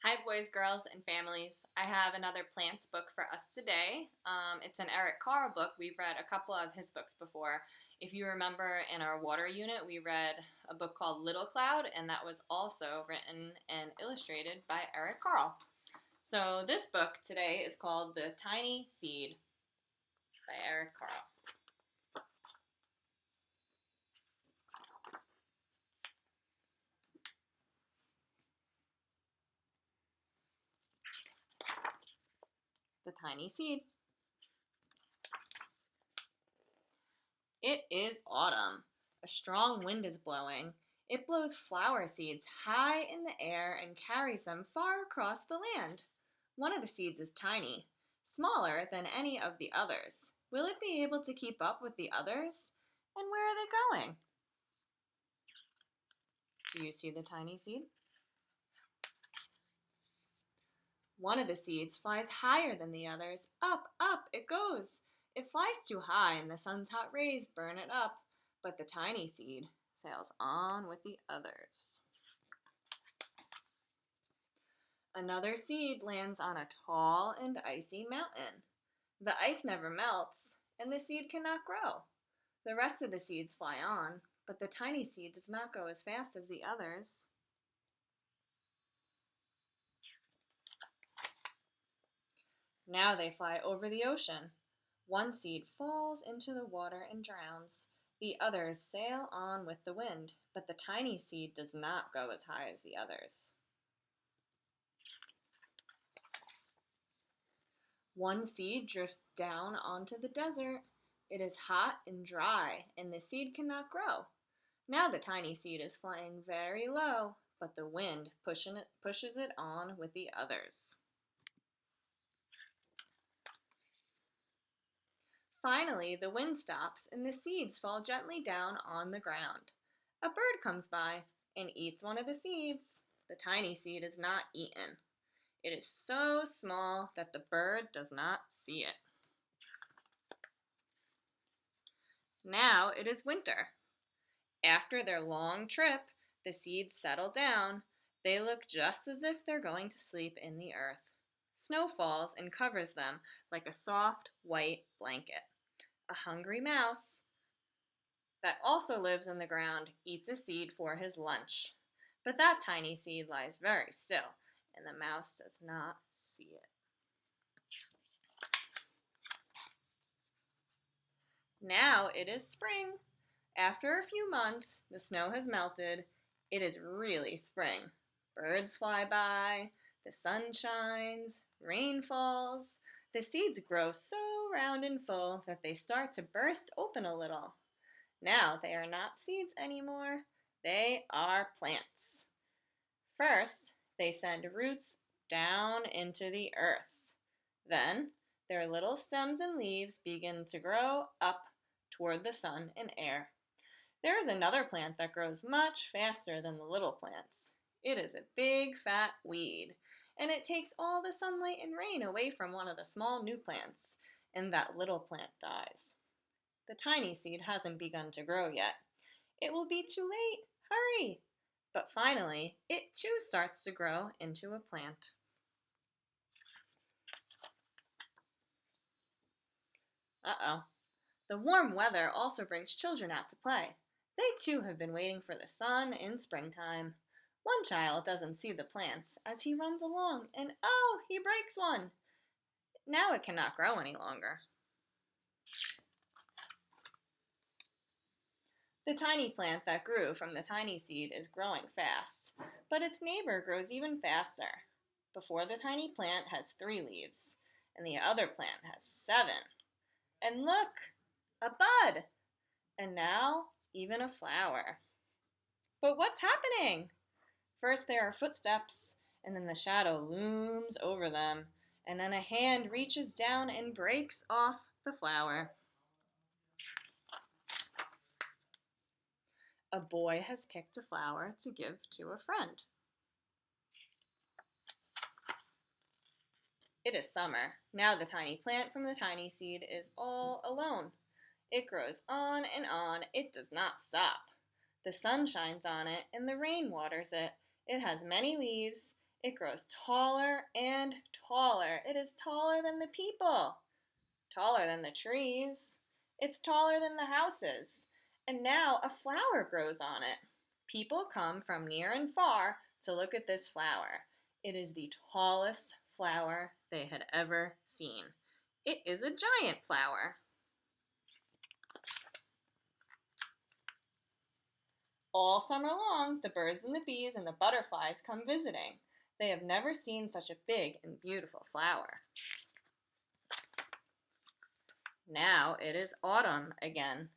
Hi, boys, girls, and families. I have another plants book for us today. It's an Eric Carle book. We've read a couple of his books before. If you remember, in our water unit, we read a book called Little Cloud, and that was also written and illustrated by Eric Carle. So, this book today is called The Tiny Seed by Eric Carle. The Tiny Seed. It is autumn. A strong wind is blowing. It blows flower seeds high in the air and carries them far across the land. One of the seeds is tiny, smaller than any of the others. Will it be able to keep up with the others? And where are they going? Do you see the tiny seed? One of the seeds flies higher than the others. Up, up it goes. It flies too high and the sun's hot rays burn it up. But the tiny seed sails on with the others. Another seed lands on a tall and icy mountain. The ice never melts, and the seed cannot grow. The rest of the seeds fly on, but the tiny seed does not go as fast as the others. Now they fly over the ocean. One seed falls into the water and drowns. The others sail on with the wind, but the tiny seed does not go as high as the others. One seed drifts down onto the desert. It is hot and dry, and the seed cannot grow. Now the tiny seed is flying very low, but the wind pushes it on with the others. Finally, the wind stops and the seeds fall gently down on the ground. A bird comes by and eats one of the seeds. The tiny seed is not eaten. It is so small that the bird does not see it. Now it is winter. After their long trip, the seeds settle down. They look just as if they're going to sleep in the earth. Snow falls and covers them like a soft white blanket. A hungry mouse that also lives in the ground eats a seed for his lunch. But that tiny seed lies very still, and the mouse does not see it. Now it is spring. After a few months, the snow has melted. It is really spring. Birds fly by, the sun shines, rain falls. The seeds grow so round and full that they start to burst open a little. Now they are not seeds anymore. They are plants. First, they send roots down into the earth. Then, their little stems and leaves begin to grow up toward the sun and air. There is another plant that grows much faster than the little plants. It is a big, fat weed, and it takes all the sunlight and rain away from one of the small new plants, and that little plant dies. The tiny seed hasn't begun to grow yet. It will be too late. Hurry! But finally, it too starts to grow into a plant. Uh-oh. The warm weather also brings children out to play. They too have been waiting for the sun in springtime. One child doesn't see the plants as he runs along, and oh, he breaks one. Now it cannot grow any longer. The tiny plant that grew from the tiny seed is growing fast, but its neighbor grows even faster. Before the tiny plant has 3 leaves, and the other plant has 7. And look, a bud, and now even a flower. But what's happening? First there are footsteps, and then the shadow looms over them, and then a hand reaches down and breaks off the flower. A boy has picked a flower to give to a friend. It is summer. Now the tiny plant from the tiny seed is all alone. It grows on and on. It does not stop. The sun shines on it and the rain waters it. It has many leaves It grows taller and taller. It is taller than the people, taller than the trees. It's taller than the houses. And now a flower grows on it. People come from near and far to look at this flower. It is the tallest flower they had ever seen. It is a giant flower. All summer long, the birds and the bees and the butterflies come visiting. They have never seen such a big and beautiful flower. Now it is autumn again.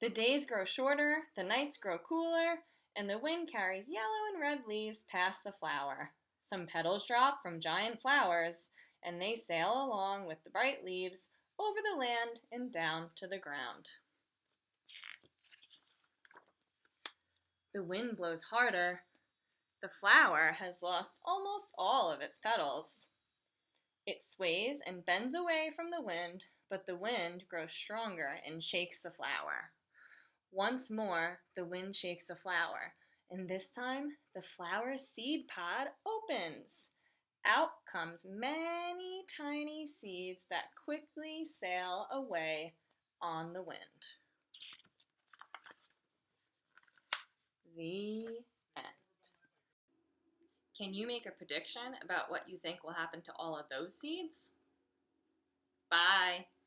The days grow shorter, the nights grow cooler, and the wind carries yellow and red leaves past the flower. Some petals drop from giant flowers, and they sail along with the bright leaves over the land and down to the ground. The wind blows harder. The flower has lost almost all of its petals. It sways and bends away from the wind, but the wind grows stronger and shakes the flower. Once more, the wind shakes the flower, and this time the flower's seed pod opens. Out comes many tiny seeds that quickly sail away on the wind. The end. Can you make a prediction about what you think will happen to all of those seeds? Bye.